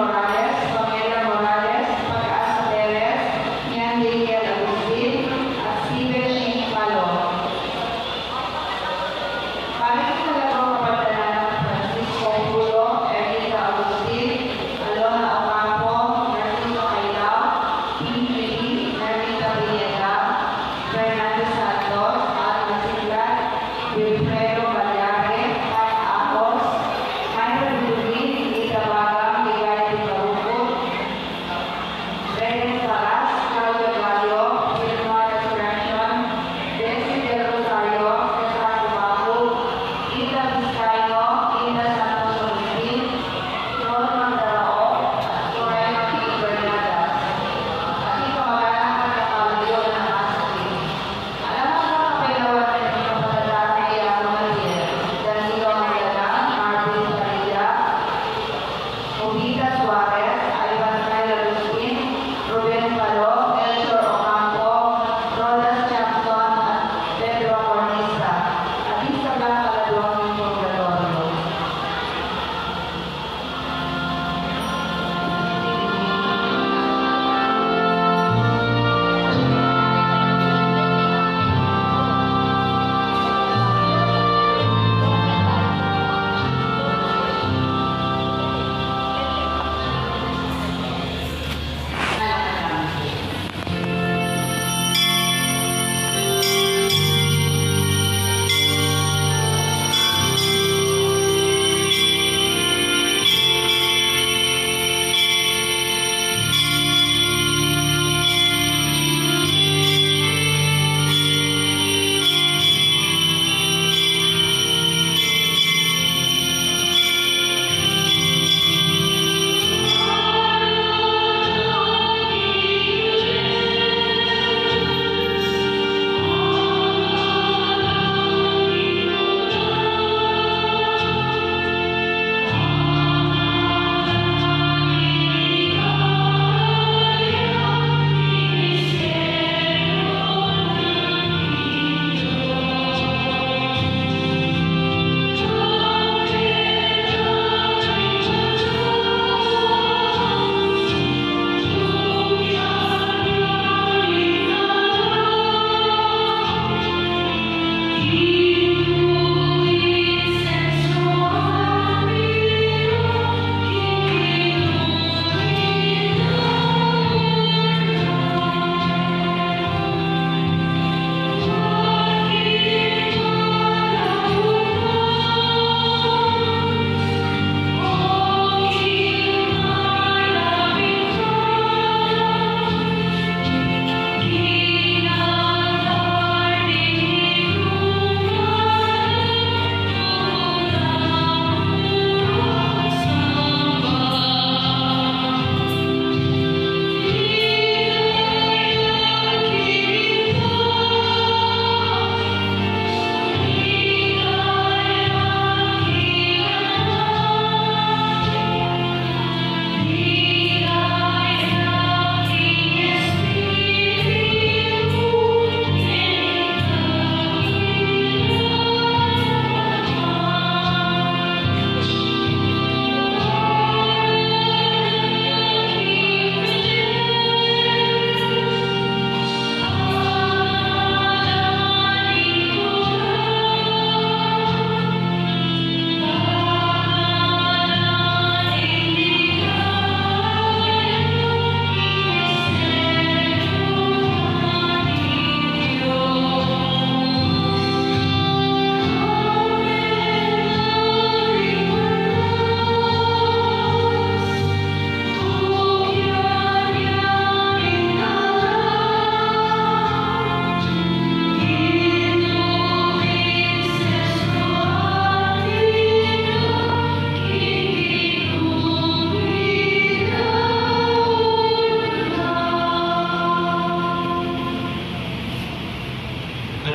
Morales, Pamela Morales, Pag-asa Perez, Nian Daniel Agustin, at Steven Shane Malo. Paring talagong kapatanan ng Francisco Pulo, Erika Agustin, Alona Ocampo, Martino Cailao, Pinky, Narita Villeda, Fernando Santos, Al Masiglan, Wilfredo Balyare, Pat Ahos, Myron Lubin, Lita Bagang, Ligay Picaruco, Rene Salas, Claudio Gallo, Wilmar Expression, Desi Del Rosario, Cesar Tumacu, Ida Vizcaino, Ida Santos Olipin, Ron Mandarao, at Soraya P. Bernadas. At ipamagalang pagkakalyo ng ASCII. Alam mo mga kapailawan na inyong pagkatala na Iago Maliel, Danilo Magalang, Marvin Sarilla, Obita Suarez, Ivan Kyle Agustin, Ruben Palo, Elshor Ocampo, Rodas Jackson, at Pedro Cornista. At isa ba kaladuang ng purgatorio?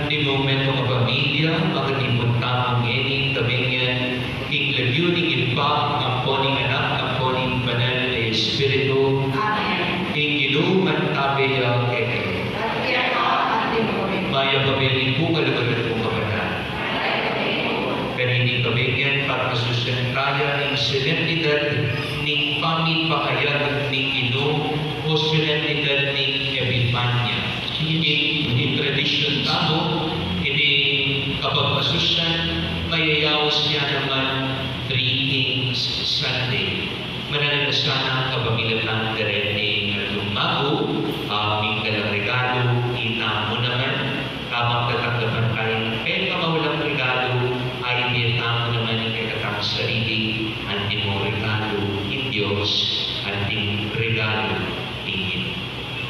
Di momento nga pamilya, makatipon tamang ening tabingyan, iklagyo ning ilpa, ang poning anak, ang poning banal na Espiritu, Amen. ikinuman tabi ang eke. Maya pabiling po kalagalan po kapanan. Kanining tabingyan, katamasusan kaya ng solemnidad ng pamipahayag ng Ginoo o solemnidad ng Epifanya. Hindi tradisyon tamo, hindi kapagpasusan, mayayawas niya naman Three Kings Sunday. Mananalasana kapamilatan karene ng lumago, aming regalo, ina mo naman, magtatagdapan tayo ng peka mawalang regalo, ay biyata mo naman ang kakatang sarili, anti mo regalo, in Diyos, anting regalo, tingin.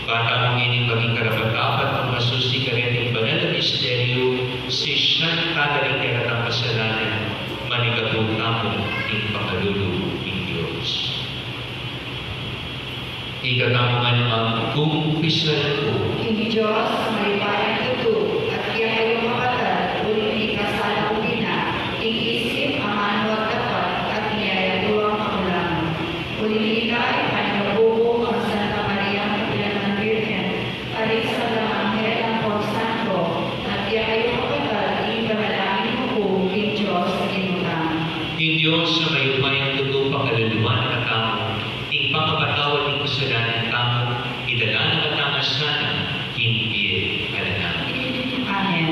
Bata mong ining maging karapat-dapat ang masusi ka rin ng banal na misteryo, si siyang kadaling kakatang kasalanan, manigatong mo ng pakalulu ng Diyos. Ikatamungan ang kumpisal ko. King Diyos, may parang ito, at kaya kayo makatal, ulit ikasala ko na, iisip ang ano at dapat, at niyayatuwang makulang. Ulit ay panabubo ang Santa Maria Magdalena Virgen, aling sa Anghel ang Porsanto, at kaya kayo makatal, ipanalangin mo po, King Diyos, inutang. King Diyos, sa kayo may ang tuto pakaluluan na tamo, ing pangapatawad ng kasalanan tamo, idala na katangas sana, hindi alana. Amen.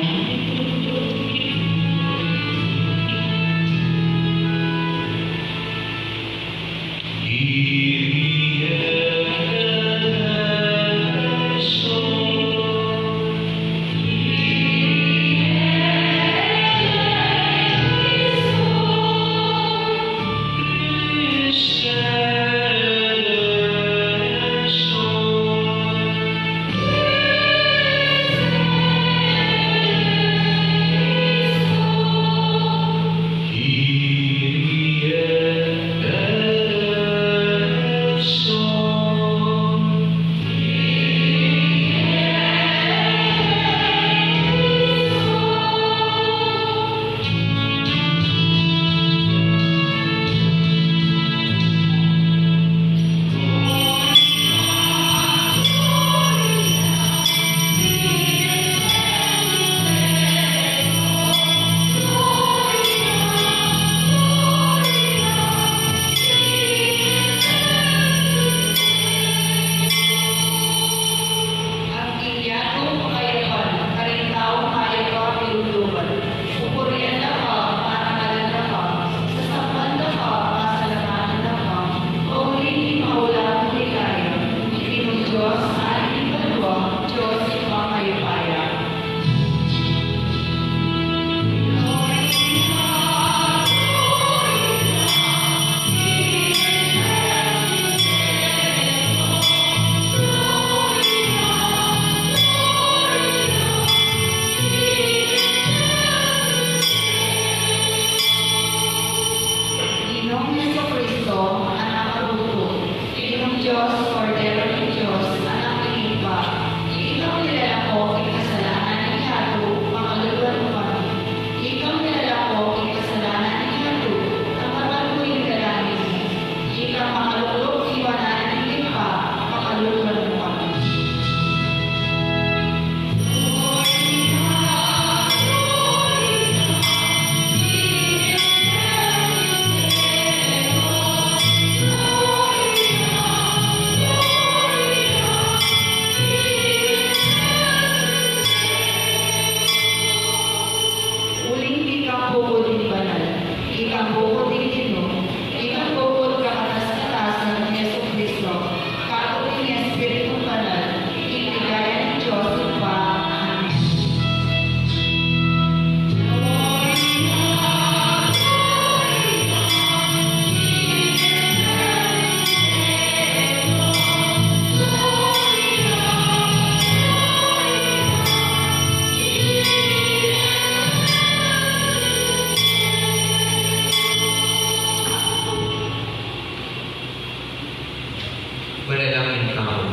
Manalangin tao.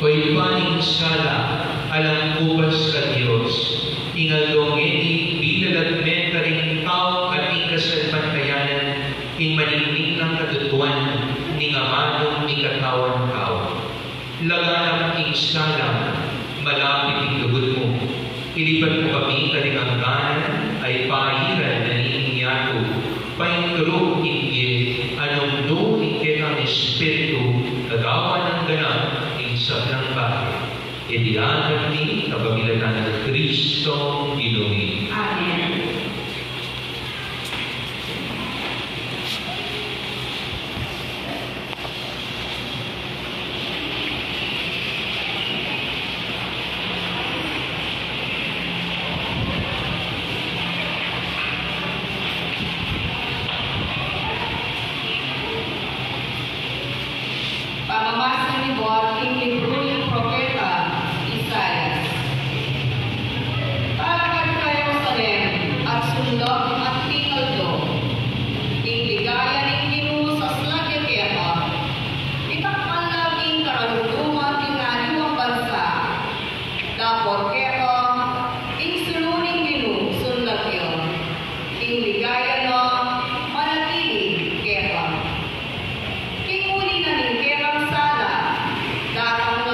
Ko'y paning sala, alang ubas sa Diyos, ingalongeni, bilalagmen ka rin tao at ikasalpantayanan, ing maningning ng katutuan, ning amanong ni katawan tao. Laganap ing sala, malapit ing lugod mo, ilipat mo kami kalingang ganan, ay pahiran na niinyato, Espiritu, kagawa ng ganap, insap ng bahay. Idianag ni kapamilatan ng Kristong Ginoo. Amen. Pamamasa ni God ing libro ni Propeta Isaias. Talakad kayo sa Len at sundok at tingaldo. Ing ligaya ning Ginoo sa slagyakeha. Itakpan laging karagduman ing aliwang bansa. Dapor keha, ing suluning Ginoo sunlagyo. Ing ligaya no, manatili keha. King uli na ning kerang sala, datang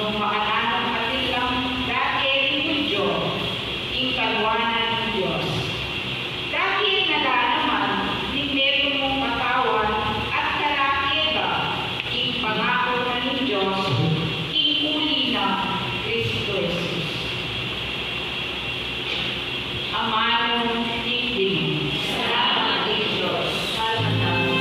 no makatanong katilang dati refugio, ing kalwanan ng Diyos. Dahil nalalaman ni meron mong katawan at karakiba, ing pangako na ng Diyos, ing uli na Kristo Jesus. Amano ng Ginoo. Salamat kay Diyos. Salamat namin.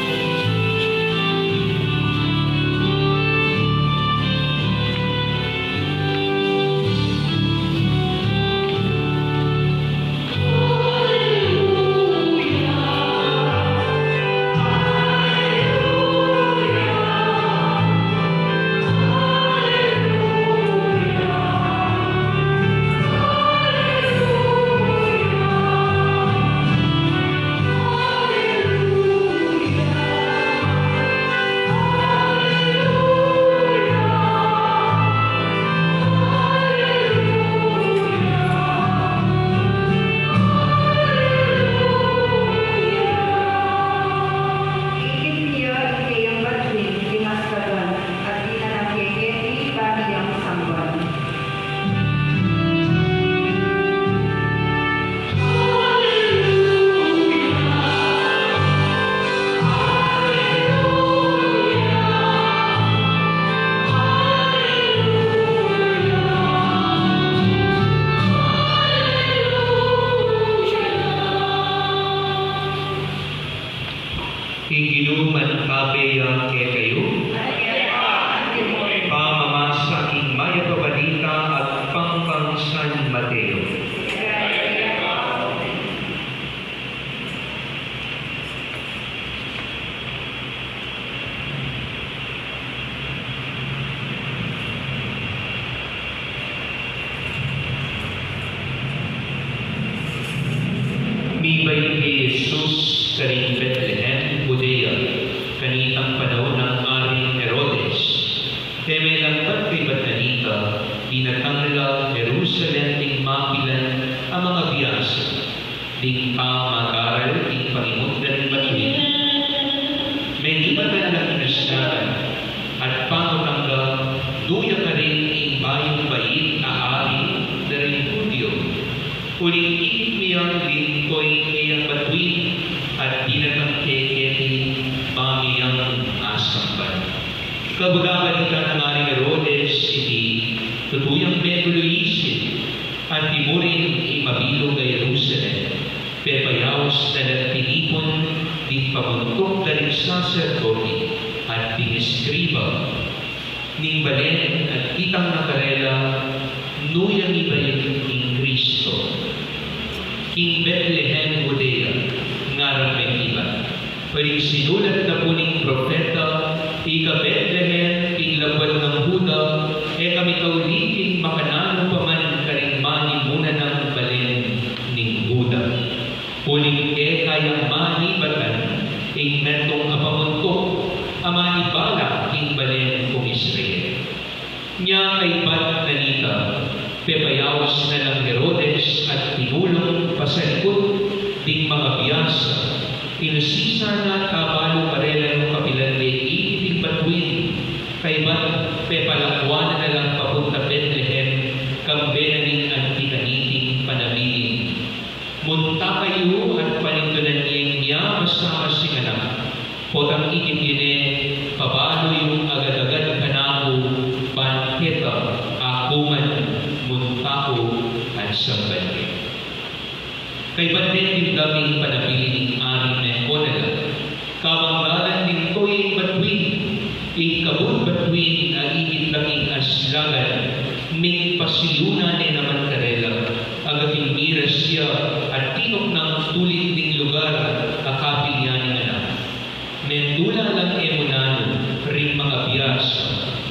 Ing man kabeya ke kayo, pamamasa ing maya pabalita at pangpang San Mateo. Mibay kay Jesus sa ring Bethlehem, Judea, kanitang panahon ng Aring Herodes. Temelang ba't kay Batanita, dinatangla Jerusalem ting mapilan ang mga biyasa, ding pamagaral ting pangimundan batuin. Medyo matalang kinasyakan at pangutangga, duya ka rin ing bayong bait aari na rin Hudyo. Uling ikit miyang lingkoy kayang batuin at dinatang keketi pamiyang asamban. Kabagagan ka ng Aring Herodes, iti tutuyang Betuloisin at timurin imabilo ka Jerusalem. Pepayaos na tinipon di pamuntok na rin sacerdote at pineskriba. Ning balen at kitang nakarela, nuyang ibayin ing Kristo. King Bethlehem, Judea, ngarang may iba. Paring sinulat na po ning propeta, ika Bethlehem, ing labad ng Huda, kami kaulitin makanano pa man karing mani muna ng balen ning Huda. Uling kayang mani batan, ing metong apamuntok, amani bala ing balen kong Israel. Nya kay bat nanita, pepayawas na lang Herodes at tinulong pasalikot ding mga biyasa. Inusisa na kabalo parela ng kapilan may iiting batuin. Kay bat pepalakwan na lang papunta Bethlehem, kambenaning at tinaniting panabilin. Munta kayo at panintunan niya masama si anak. Potang ikitine, pabalo yung agad-agad kanako, banketa, akuman, muntako, at sambali. Kay batin yung daming panabili ng aring mekonala, kabanggalan din ko yung batuin, ikabot batuin ang ikitanging aslagan, may pasilunan ni naman karela, agating miras siya at tinok ng tulit ding lugar, akapil niya ng anak. Mendula lang emunano, ring mga biyas,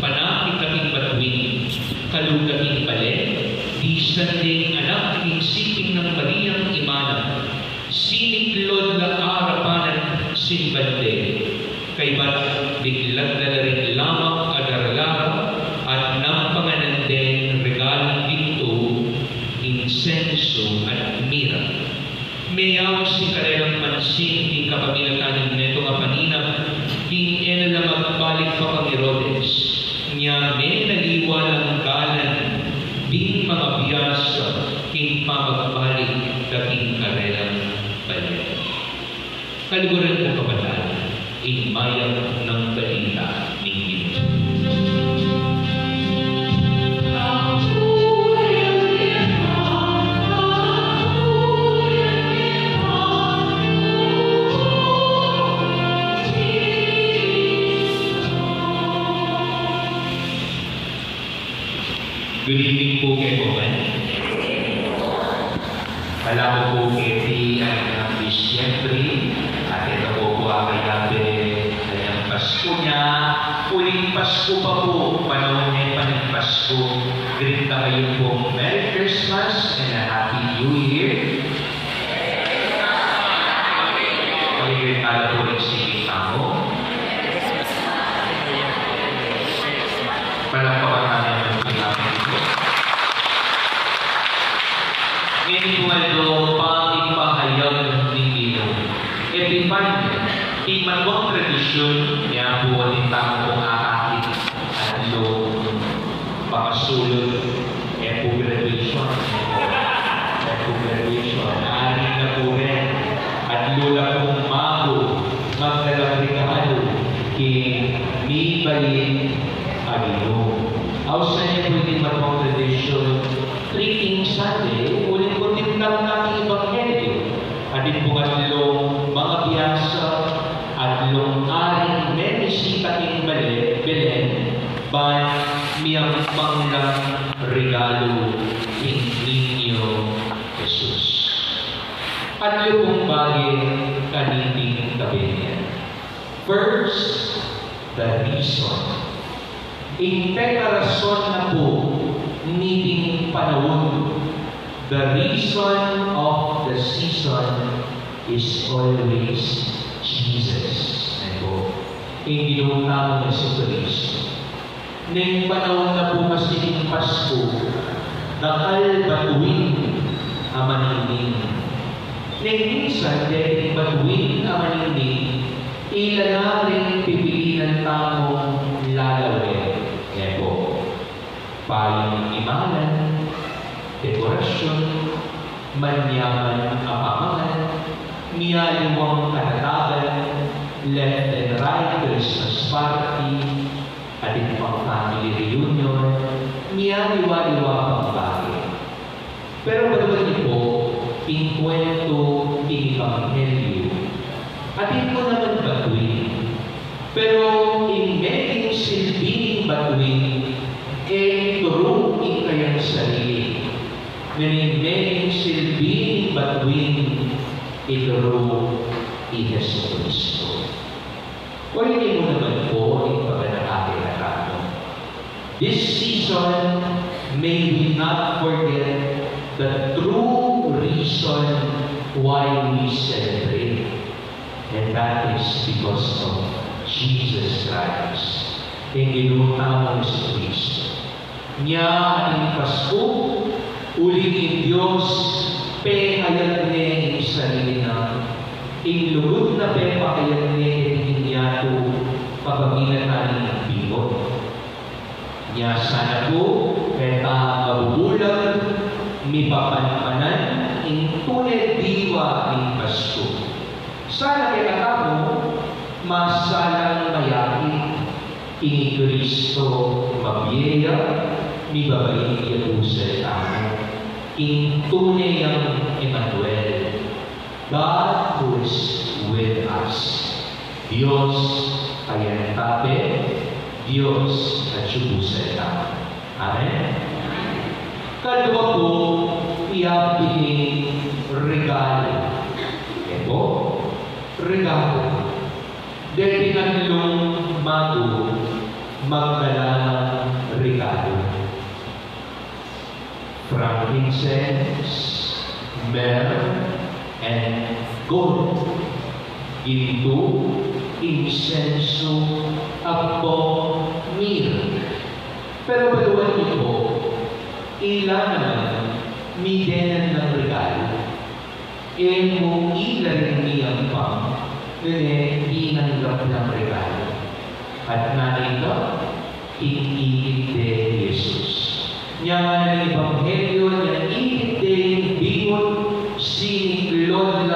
panakit aking batuin, kalugating pale, bisan ding anak king siping ng Mariang Imana, siniklod na arapanan simbande, kay ba't biglag na rin lamang adarala at nampanganan din regalang dito, insenso at mira. Mayawas si karelang pansin king kapamilatan neto nga panina, king enala magbalik pa kang Herodes, niya naliwalang galan, di mga biyas, king pamagbalik, dating karelang balik. Kaliguran ko kabataan, inmayang ng balita ng Diyos. Good evening po kay Owen. Alam ko po kay ang Disyembre at ito po ang kanyang Pasko niya. Uling Pasko pa po, panahon niya yung Pasko. Greet na kayo po Merry Christmas and a Happy New Year. Pag-greet ala po rin si Kitamo. Palakpakan namin ang pinapin ko. Ngayon po ito, pang-ipahayag ng Ginoo. Epipanya, imanong tradisyon niya po ang tao kong akakit at yung pakasulod, graduation. Naaring na po rin. At lola kong mago, magdalang regalo, ni Balin Agino. Ausa niya po yung imanong tradisyon, Treating Sunday, ulit po din lang natin Ebanghelyo. Adin po kanilong mga biyasa at lung aring menisita in Belen, ban miyang panglang regalo in Niño Jesus. At yung bagay kaniting tabi niya. First, the reason. Integrasyon na po niting panahon. The reason of the season is always Jesus. Ito, ginutang na si Kristo. Nang panahon na po kasi ng Pasko, nakal batuin ang manining. Nang minsan, dahil batuin ang manining, ilan na rin pipiliin ng tamong lalawin. Ito, payong imanan, dekorasyon, manyaman ang pamangan, miyaliwang kanatagan, left and right Christmas party, ating pang family reunion, miyaliwa-liwa pang bagay. Pero bagaman niyo po, inkwento, Ebanghelyo, atin po naman batuin. Pero in medyo silbing batuin, turuin kayang sarili. Mening silbing batuin, ituro ni Yesu Cristo. O hindi mo naman po ipaganakin na tayo. This season, may we not forget the true reason why we celebrate. And that is because of Jesus Christ. Ang ginutang si Cristo. Niya ang Pasko, uling Diyos, pehayag niya ang sarili na, inlugod na pehayag niya ang inyato, papagilan natin ang bigot. Niya sana po, kaya mabubulag, mipapanpanan, ang tunay diwa ng Pasko. Sana kaya kamo, masalang mayakit, ini Kristo mabiyaya, ni babae niya po sa tamo. In tunay ang Emmanuel, God who is with us. Diyos ay ang tabi, Diyos at siya sa tamo. Amen? Kadwa po, iyapining regalo. Ito, regalo. Dahil pinanilong mago, magdala ng regalo. Frankincense, myrrh, and gold. Ginto, insenso, agbo, myrrh. Pero baluan niyo po, ilan naman midenan ng regalo. Mo ilan niyang pang, inanggap ng regalo. At narito, inigit de Jesus. Niya nga ng Ebanghelyo, niya inigit de bingon, siniklod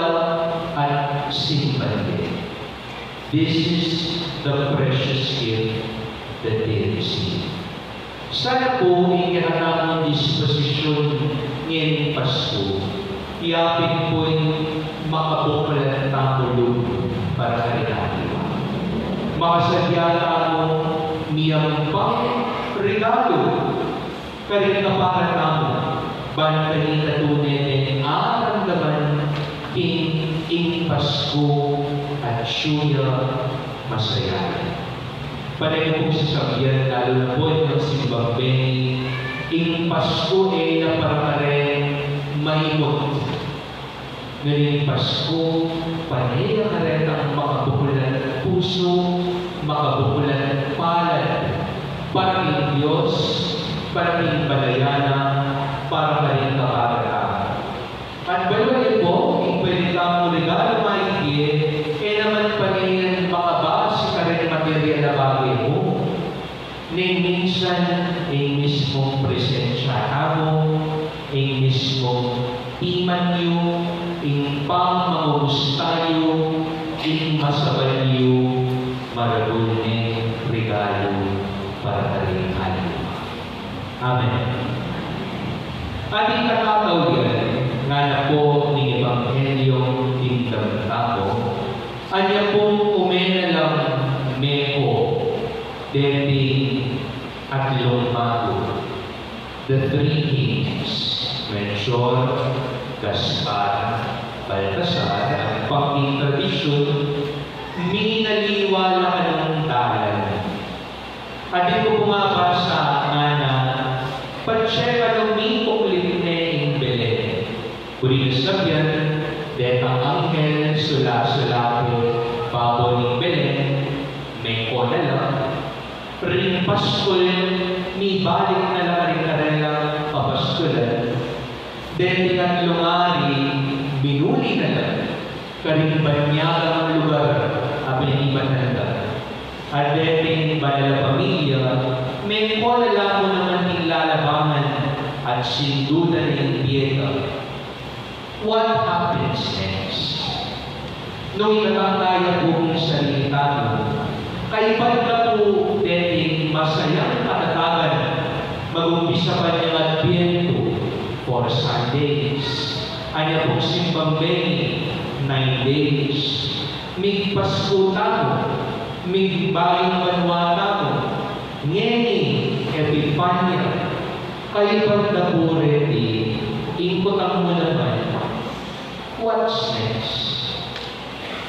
at simpalye. This is the precious gift that they receive. Sana po ikinatang disposisyon ngayong Pasko, iyapin po'y makabukal at tamulog para karinati. Makasadya mo miyang pang regalo karin kapara tamo bantanin na tunay ang ramdaman ing Pasko at syuya masaya. Panay po sa sabihan, lalo na po ng simbang Benny, ing Pasko ay naparakare maimot. Ngayon Pasko, panay na karet ang makabukulan ng puso, makabukulan ng palad, para ng Diyos, para ng balayana, para ka rin kaparaan. At balayan po, kung pwede kang regalo maigit, naman panin makabas ka rin material na bagay mo. Minsan, mismong presensya mo, mismong iman nyo, pang-mamustayo, masabalyo, marabulne, regalo, para taring alima. Amen. Ating nakatawian, nga na po ni Ebanghelyo Tintang Tao, anya pong umenalang meko, dating at lumago. The three kings, Melchor, Gaspar, Baltasar, ang panging tradisyon, minaliwala ka ng dalan. At ito pumabasa nga na patsya ng mingkong litineng Belen. Kuri sabihan, dahil ang anghel sula-sula ko pabo ng Belen, may ko na lang. Ring Paskul, may balik na lang rin karelang papaskulan. Dahil ang lungari, binuli na lang. Karing banyagang lugar, abiniban na lang. At dahil banala pamilya, may ko na lang mo naman ng lalabangan at sindudan ng piyeta. What happens next? Nung itatangkaya po ng salita mo, kaiban ka po dating masayang katatagan, mag-umpisa pa niyang Adviento for Sundays. Anya pong simbang Benny, 9 days. May Pasko tamo, may bagong banwa tamo, ngeni, Epifania, kaiban na po reti, ingkotang mo naman, what's next?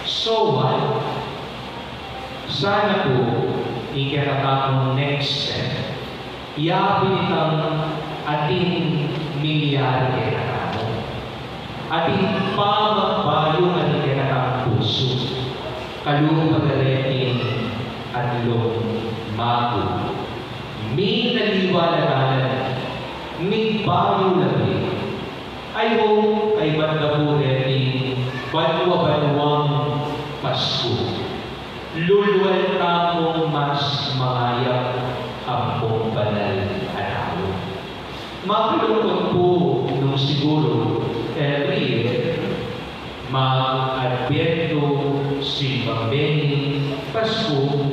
So what? Sana po, ikinatapong next step, yapin itang ating milyar kinatapong. Ating pamagbayo at ikinatapong puso. Kalupagaletin at lumago. May naliwalagalan, may bayo labi. I hope ay bandapuretin banwa-banwang Pasko. Luluwal tamong mas mangayap ang mong banal araw. Makalungkot po nung siguro every year, mag-Adviento, Simbang Benny, Pasko,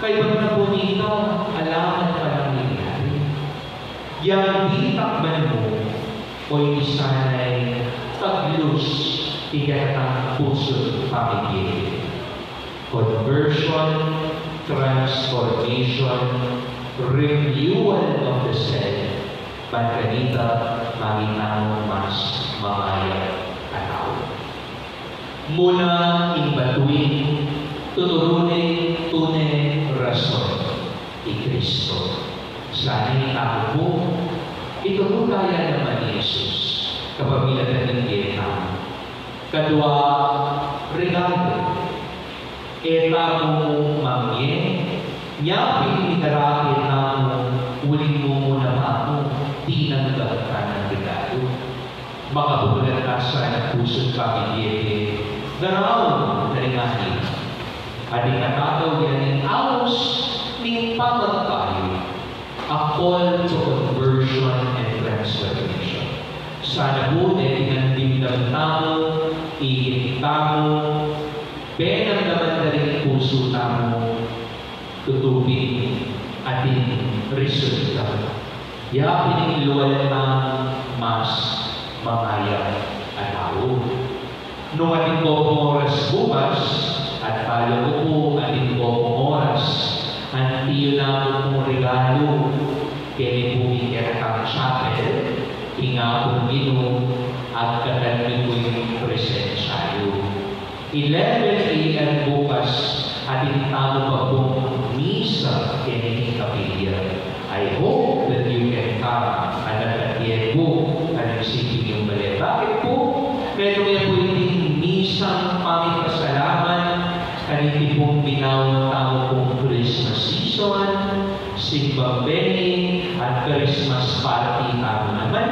kayo na po nito, alaman pa lang nangyari. Yang ditakban mo, o isanay taglus, igatang puso't pamigil. Conversion, transformation, renewal of the self, pagkanita, maginang mas mamaya araw. Muna imbatuin, tuturunin, tunay, rason, Kristo. Sana'y tao po, ito kaya naman ni Jesus, kapag ng Vietnam. Kadua, regalo. Eta mo mamye, niya pinitarakin na mo, uling mo muna pa ako, tinanggal ka ng regalo. Makabulan ka sa puso't pamilye, garaw na ringahin. At ikatataw yan ng aos, ng pamagpayo. a call to conversion and transformation. Sana po na tinandimdam tamo, ihit tamo, benamdaman na rin puso tamo, tutubin ating resulta. Ya pinigluwal ng mas mamaya at tao. Nung ating pong oras bukas, at palo ko po ating pong oras, ang tiyo na pong regalo, kaya po inerkang chapel, ingapong minum, at katanin po yung presensyayo. 11 a.m. bukas, ating tamo pa pong misa kaya kapilya. I hope that you can come at nagkatiyan po ang isipin yung bali. Bakit po? Pero yan po yung misang pamipasalaman kaniti pong binawang tao pong Christmas season, Simbang Beni, at Christmas party tamo naman.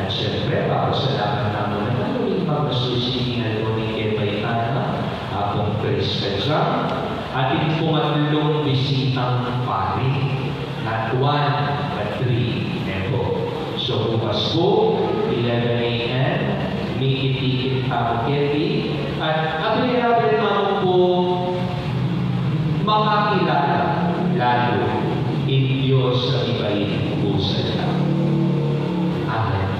At syempre, papasalaman tamo naman yung pagmasusikingan po ni Kebaytana, apong Christmas at yung pumatlong bisitang pari. Not 1, but 3. Nepo. So, bukas po, 11 a.m., mikit-ikit Keti, at available naman po makakilala lalo in Diyos sa ibahin pusan lang. Amen.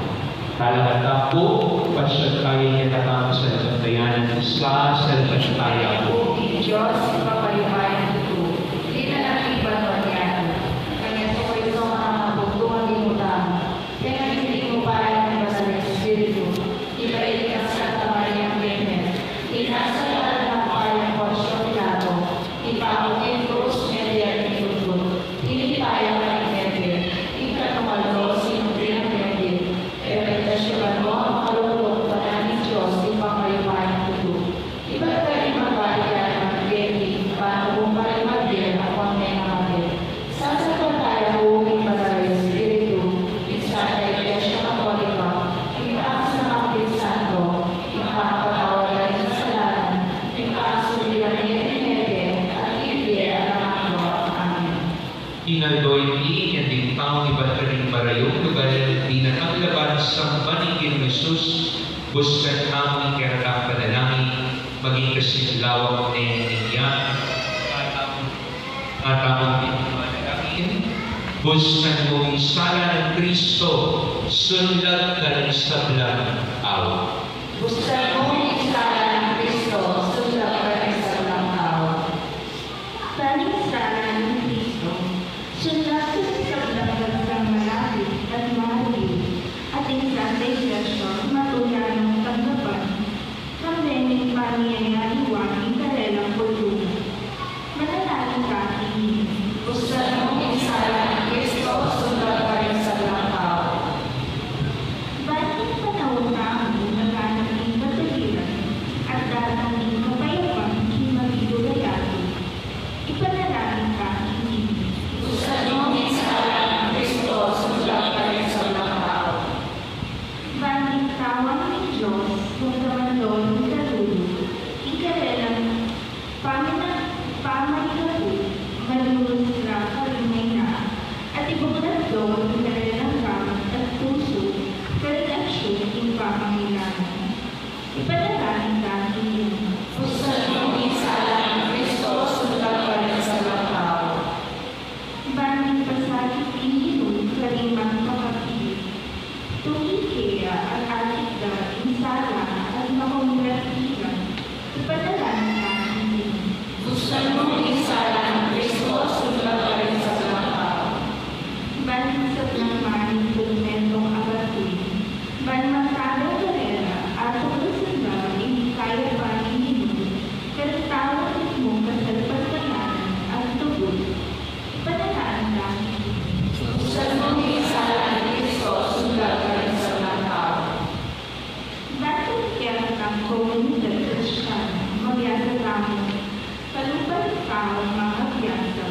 Talaga po, pasyat tayo niya nakama sa nagtayanan sa salpataya po. Diyos, ipapaliwayan ito. Di na nakiban o yan. Kanya sa ko ito ang mabugtungan din mo tama. Kaya hindi mo parang iba sa Espiritu. Ibalik ang Santa Maria Virgen. Inasa ka ng parang Porsche Pilato. Ipamukin Cruz, Media, Inutot. Inipaya ka ng Virgen. Ikatumalo, sinubrin ng Virgen. Epetasyon mo, ang kalulog pa na ni Diyos, ipapaliwayan ito. Iba't ka rin magbalikan ng Virgen. Paano kung parang mag-vir ako ang may namatid. Sasakontaya ko yung Padre Espiritu. Isa sa Iglesia Katolika. Itaas sa Kapit Santo. Ipapatawad ng kasalanan. Ipasulihan ni Virgen. At ibigay ang mga amin. Inaldoy ni yang dingtang iba't ring barayong lugar di na laban sa paningin ng Jesus, buskan kami kaya panalangin, maging kasinlawang niya, at among pinagmalangin, buskan mo yung sala ng Kristo, sunlag ka ng sablang awa. Gusto mo isala ng Kristo, sunod ka rin sa mga tao. Sala ng Kristo, sunod sa labas ng malapit at mahal, ating Santa Iglesia, matuyan ng tanggapan, kamlening pangyayariwan, kalelang pulungan. Manalangin ka, Inin. Gusto mo isala ng Kristo, sunod ka rin sa mga tao. Bakit panahon namin naganap ng kataliran at datang ng kapayapang himagidulayato? Ipanalangin ka, Inin. Gusto mo isala ng Kristo, sunod ka rin sa mga tao. Banding tawan ng Diyos kung kamandon ng kalulo, ikarelang pamaligabu, malulong sila karimay na, at ibubulat doon ng karelang gamit at puso, karelasyon ng pamangailangan. Ipanalangin ka, Inin. Gusto mo isala ng Kristo, sunod ka rin sa mga tao. Banding pasakit ininong karimang kapatid, tumikaya at atik dating sala at makumulatigan. Ipanalangin ka, Inin. Gusto mo isala ng Kristo, sunod ka rin sa mga tao. Banding sa plangmaning tumentong abatuin, banmatado karera at pagkasundan hindi kaya pa ininong, karatawa mo kasalpagkanan at tubod. Ipanalangin ka, Inin. Gusto mo isala ng Kristo, sunod ka rin sa mga tao. Bakit kaya ang komunidad Kristiyana magyasa lamang kalupan tao mga biyasa,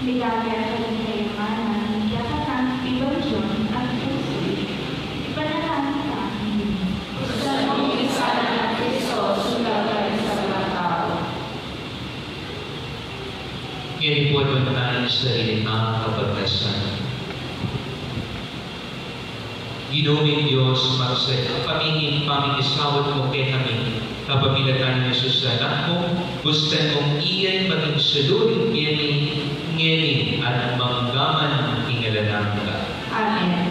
nilagay sa kayamanan, yakatan, ibonsyon at puso. Ipanalangin ka, Inin. Gusto mo isala ng Kristo, sunod ka rin sa mga tao. Ngayon po naman tayo sa sarili ng kabatasan. Ginoong Diyos, para sa paming-isawat mo kay kami, kapamilatan ni Jesus sa anak mo, gustan mong iyan maging sulod kini ngeni at manggaman ingalanan ka. Amen.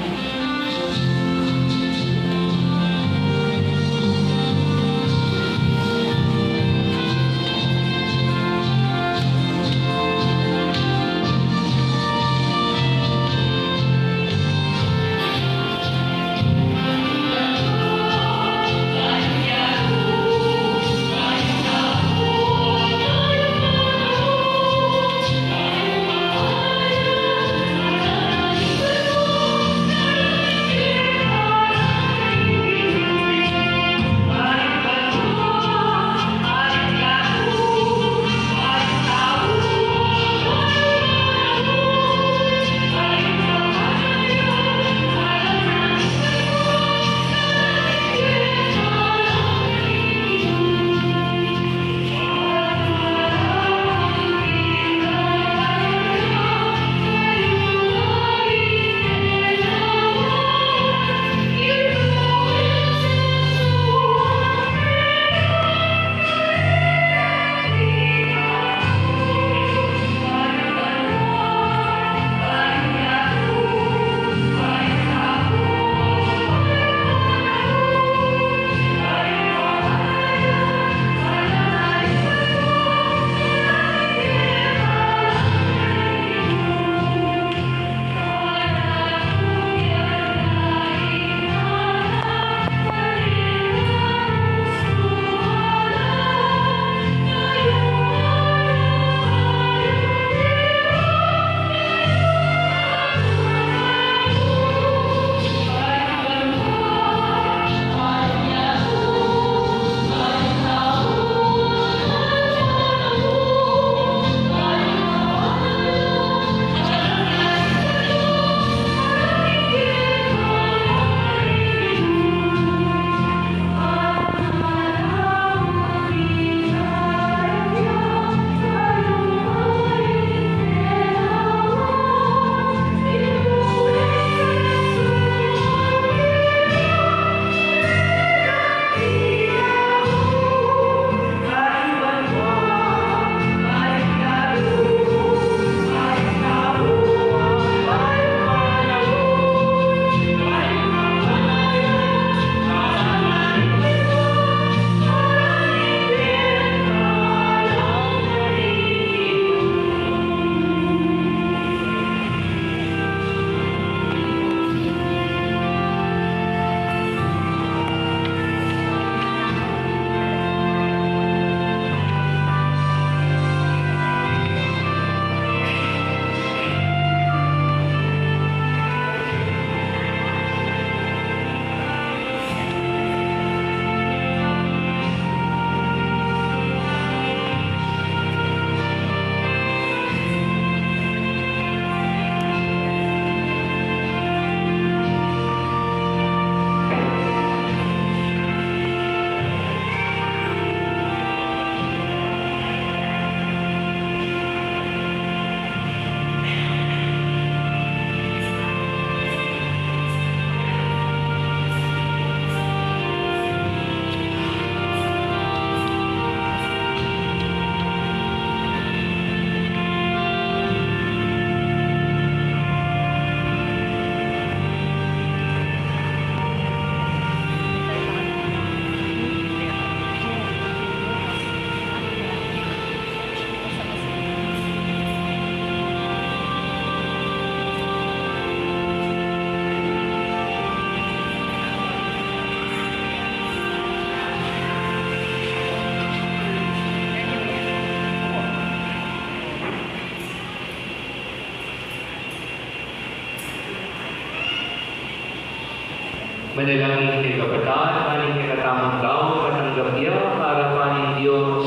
Manalangin kay Kabataan, paning kinatamang tao, matanggap niya, para paning Diyos,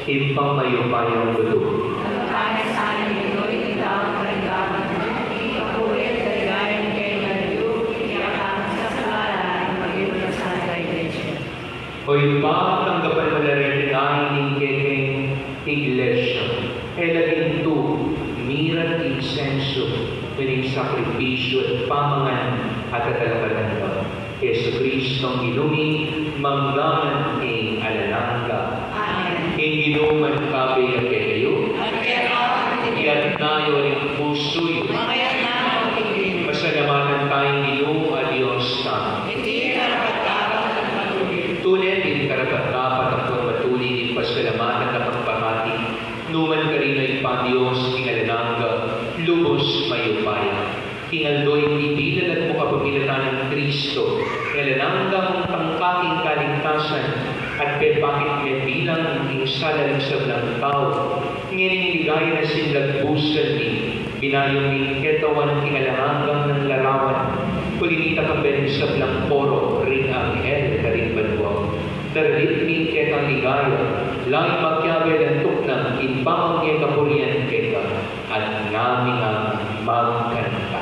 ipangmayupayang gulo. Ang kaya sa amin ito, itaw ang kailangan mo. Ikapulit sa igayan kay Mario, iyakang sa salaran, mag-iwan sa iglesia. Hoy pa, tanggapan mo na rin ang iglesia. E laging tu, mirat insenso, muling sakripisyo at pamangan at katalakatan ka. Yesu Kristo ang inuming manggaman ng alalangga. Amen. Inuman kabe at kayo, iat tayo ang puso'y Mamaya na ang tingin. pasalamatan tayong Ginoo at Diyos na. Hindi karapat-dapat at matuloy. Tulen din karapat-dapat ang pagpatuloy din pasalamatan at pagpahati. Numan ka rin ay Diyos ingalanangga, lubos mayupaya. Tingaldo'y ipilalat mo kapamilatan ng Kristo, ingalanangga mong tangkaking kaligtasan, at pepakit may bilang ng salansab ng tao. Ngayon ligaya na sinlagbusan ni, binayong ng ketawan ingalananggang ng larawan, kulinita ka benisab ng poro, ring anghel ka rin banwang. Daralit ni ketang ligaya, lang magyabe ng tuknang, ibang niya kapurian keta, at namin ang magkanta.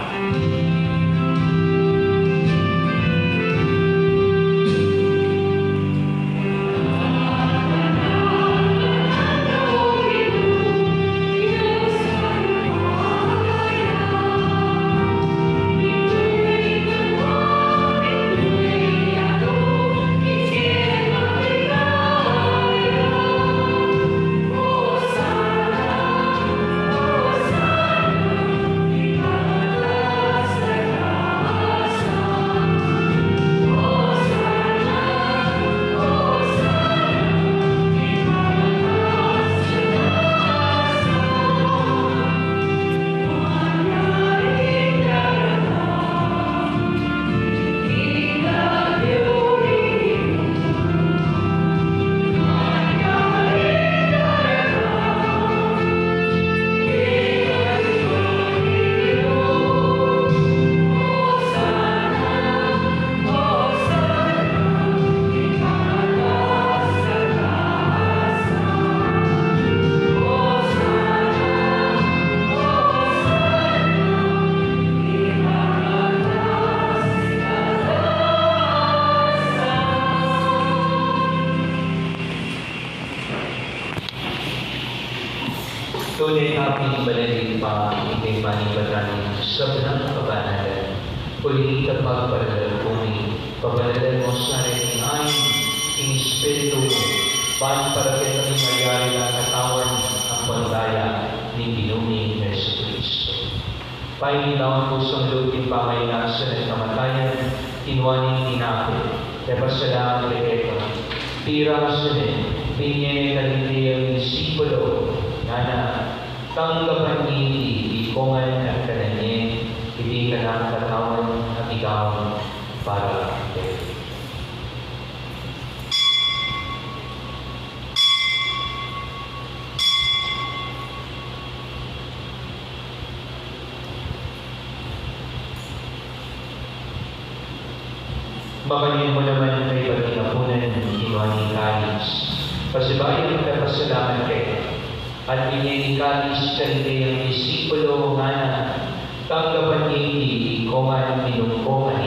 Tunay aking balaling pa, hindi manibatan sa benang kabanalan. Uli ka pagparadal kumi, papadalan mo sa rin ay ing Espiritu mo, para kita mayari ang katawan ang pandaya ni Ginuming Yesu Kristo. Painilawan ko sa lupin pangaynasan at kamatayan, kinuwaning inapit, kapasalaman reketa, tira sa rin, pinye kaliti ang disipulo, na tanggapan hindi ikongan at kananyin, hindi ka na katawan at ikaw para kayo. Makanyin mo naman kay Pagkinapunan ng Kinuaning Kalis. Pasibayan ka pasalamat kayo. At inyayikalis kalite ang disipulo nga na tanggapan hindi ikoman pinungkongan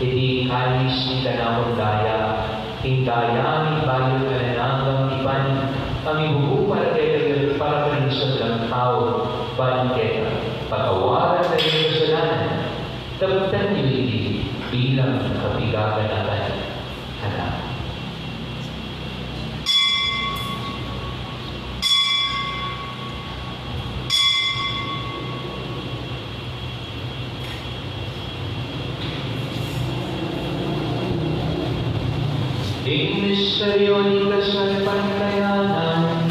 hindi kalis ni kanamong daya hindaya ni bayo kanananggang iban ang ibubu para kayo para kanisod ng tao banketa patawaran na yung kasalanan dapat niyo hindi bilang kapigagan natin anak. Ing misteryo ni kasal pantayanan,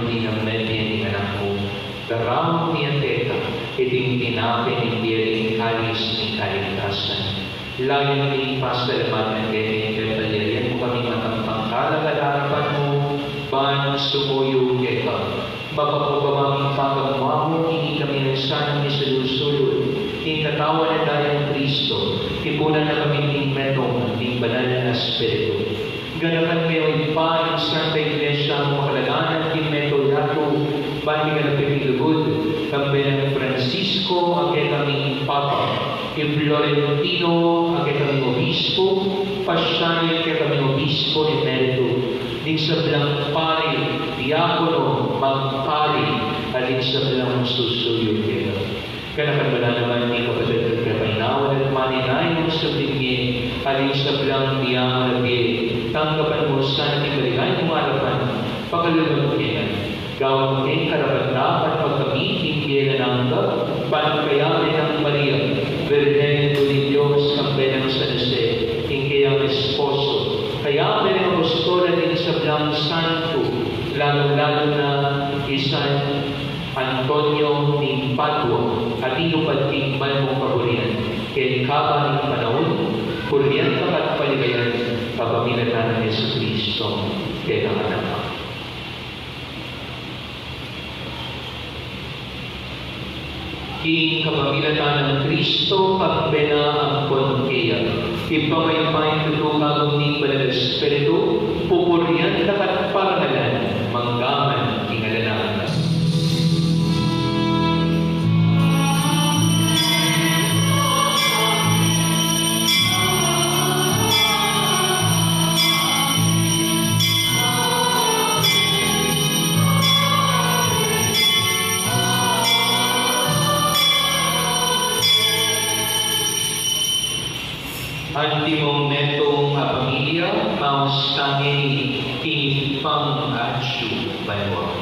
di ng medya ni anak mo. Daram niya teta, iting tinapin ni Piering kalis ni kaligtasan. Layon ni pasalamatan kay Valerian mo kami matampang kalagalapan mo, ban sumuyo keka. Mapapabamaming pagmamo, hindi kami nagsanang ni salusulod. Inatawa na tayo ng Kristo, tipunan na kami ng metong ng banal na Espiritu. Ganakan kayo pa ng Santa Iglesia ang makalaganan ng metodyato, bandi ka na pipilugod, kami ng Francisco, ake kaming Papa, yung Florentino, ake kaming Obispo, Pasyano, ake kaming Obispo ni Merito, din sa bilang pari, diakono, magpari, alin sa bilang susuyo kaya. Kanakan ba na naman ni kapatid at kapainawan at maninay mo sa bingin, alin sa bilang diamalagi, tanggapan mo sa natibaligay mo harapan, pakalulong kaya. Gawin mo kayo karapat-dapat pagkamiting kaya nanggap, panagkayamin ng Maria, Virgen ni Diyos, kampay ng San Jose, hingkayang esposo. Kaya may apostol din sa Blang Santo, lalo-lalo na San Antonio ni Padua, at inupating man mong paburian, kaya kaba ng panahon, kuriyan at paligayan, kapamilatan ng Yesu Cristo, kaya ang anak. King kapamilatan ng Kristo, pagpena ang konkeya. Ipamaypay tutulong ni Banal Espiritu, pupurian lakat parangalan, manggaman, ingalanan. Antimong netong pamilya, maus tangin tinipang atsyu banwa.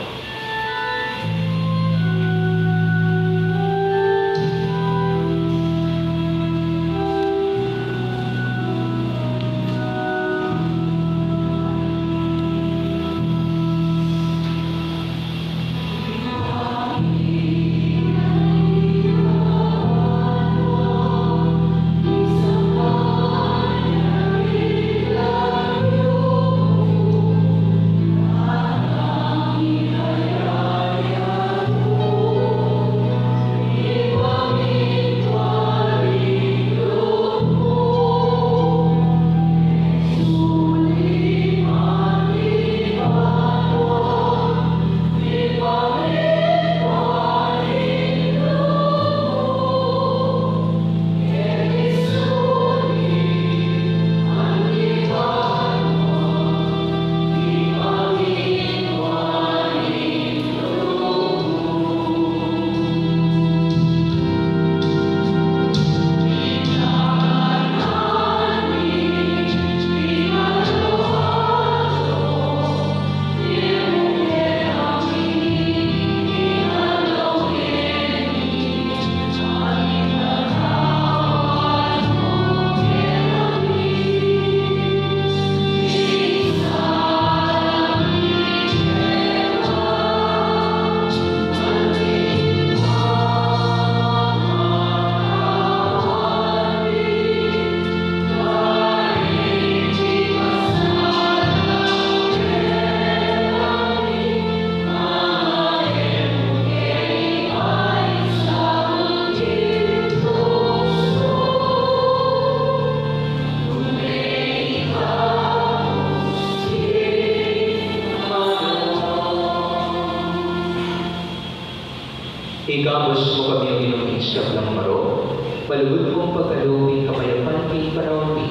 Igamos mo kami ang inuminsap ng maro, palugod mong pagkaluwing kapayapan kay Parawi,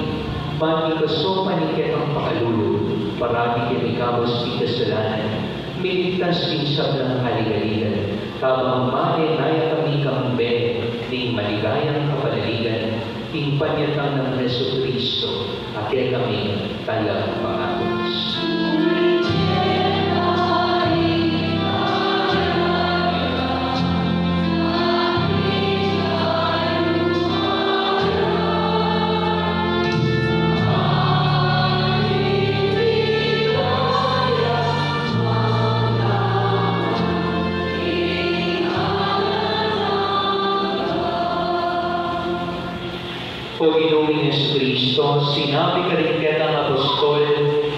bani kaso manikit ang pakalulo, parami kami igamos di kasalanan, miligtas pinsap ng kaligaligan, kabang mali naya kami kambe, ding maligayang kapalaligan, ting panyatang ng Yesu Cristo, ake kami talang pangatos. sinabi ka rin kitang apostol,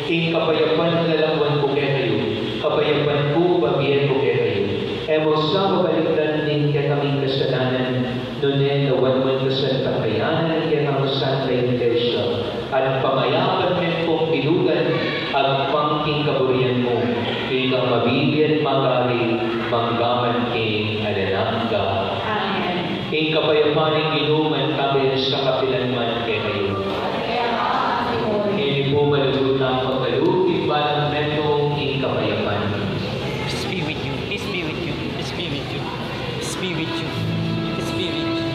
ing kapayapan lalawan ko kayo, kapayapan ko babiyan ko kayo. Emos sa kabaliktan din kaming kasalanan, nunen lawan mo sa takayanan kitang Santa Iglesia, at pamayapan men kong pilugan, at pangking kaburian mo, ikang mabibigyan magari, manggaman king alanangga. Amen. Ing kapayapaning inuman kami sa kapilanman kayo. Hindi po malugod ng pagkalug, ibalang metong ing kapayapan. Peace be with you. Peace be with you. Peace be with you. Peace be with you. Peace be with you.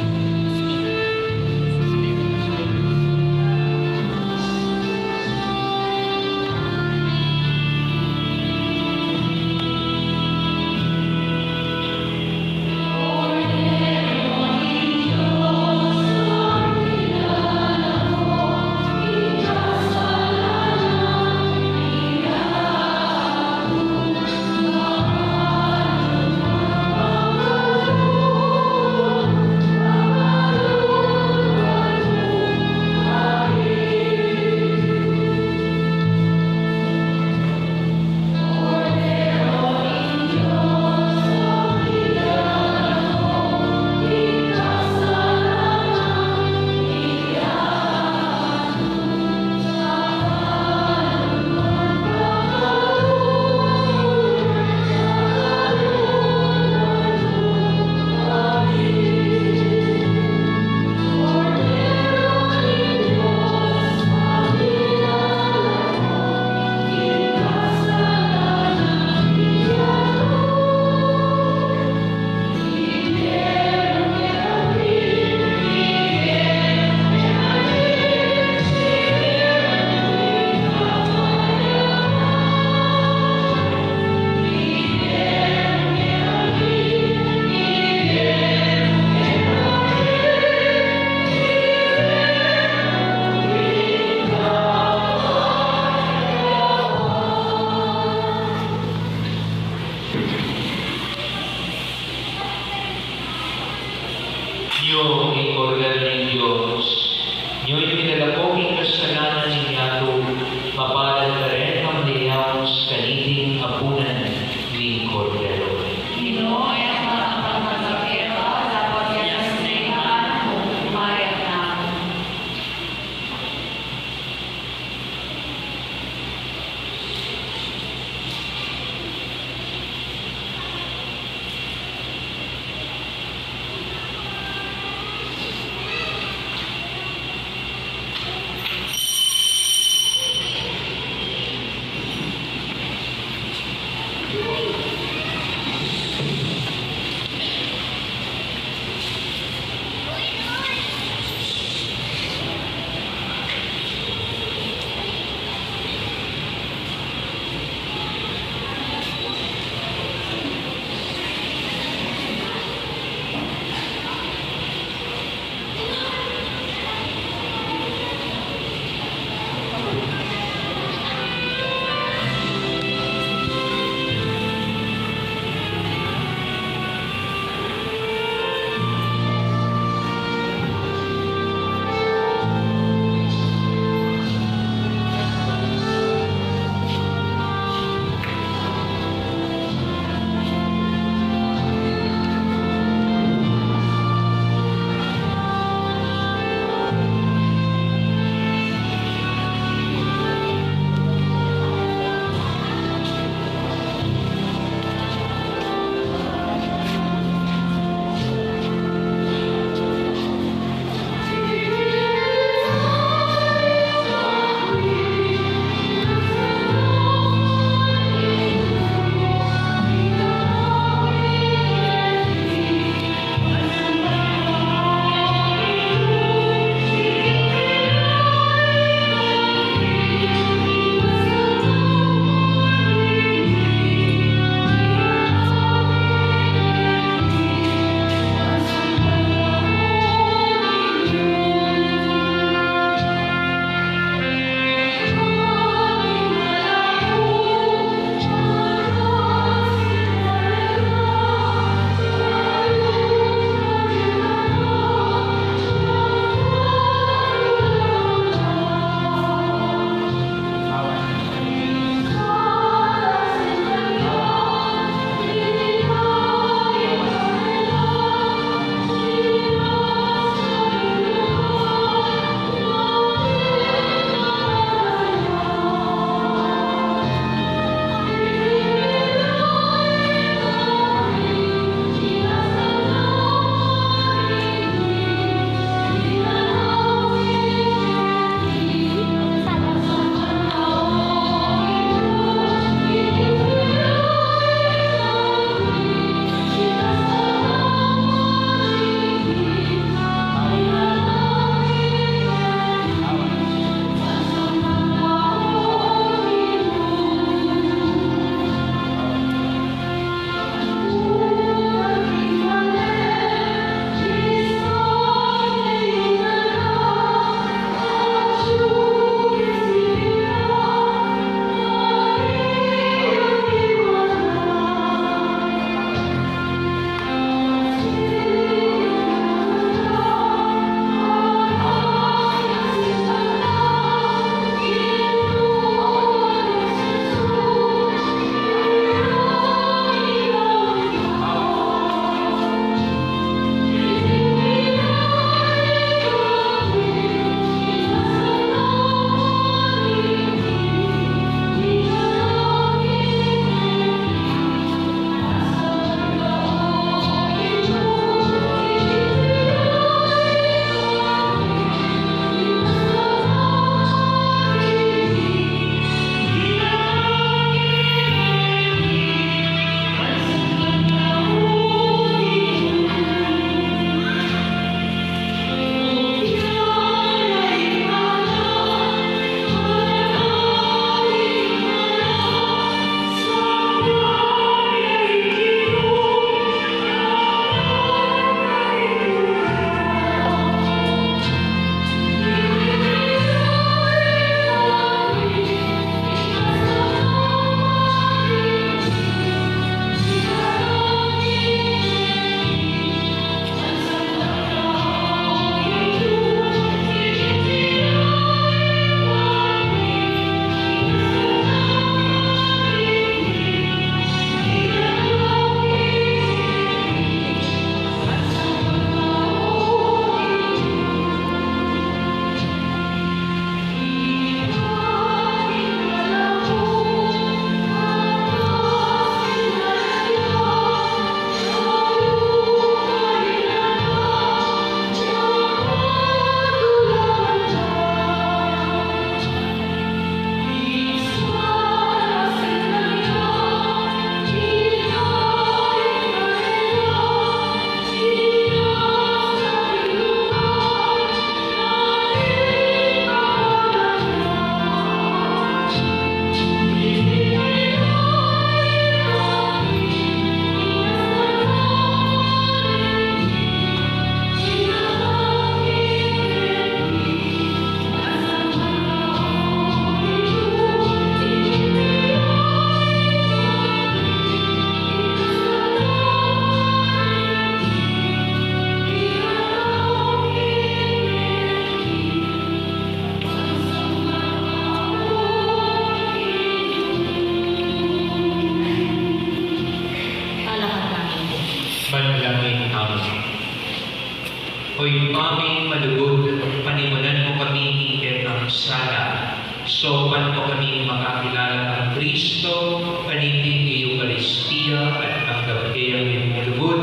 Nyo ay kordero ng Diyos. Nyo'y pinalapoging kasalanan ng yato, mabalad ka rin ang layawos kaniting apunan ng kordero. Ginoo ay ang mga pagmasakero, dapat yan ang sinayahan mo, umayag na ako. panalangin namin. Hoy paming malugod, panimulan mo kami iket ang sala. Sopan mo kami makakilala ng Kristo, panitin ni Eucharistia at ang gabagayang malugod.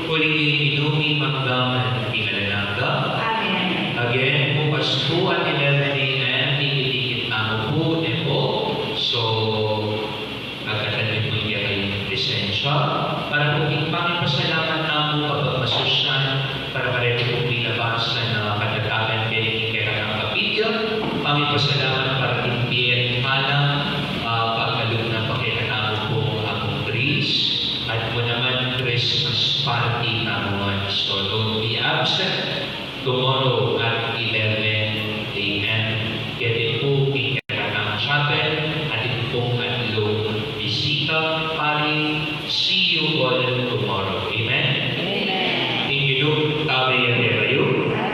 Huling inumi magdaman di malanangga. Amen. Again, bukas po at 11 a.m. Dikit-dikit na po po. So, agad-agad po niya kayong presensya. Para po ipangipasalamat na po kapag masusyan, para pareho po nilabasan na kadatagan din kaya ng kapitya. Pangipasalamat para timpiyan halang pag-alok na pakikanamo po akong Chris. At po naman Christmas party namuan. So, don't be absent tomorrow at 11 a.m. Kaya po ikita ng chapel at ito pong atlong bisita. Pari, see you all tomorrow. Amen? Amen. Ingilog, tabi yan kayo.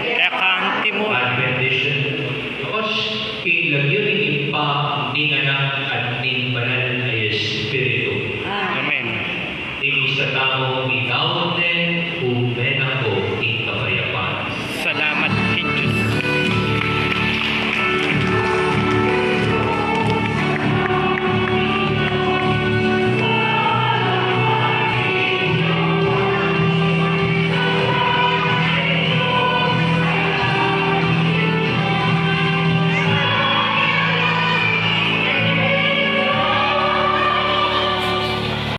Ekanti mo. Adventation. Tapos, ilagyan rin pa ni anak at ni banal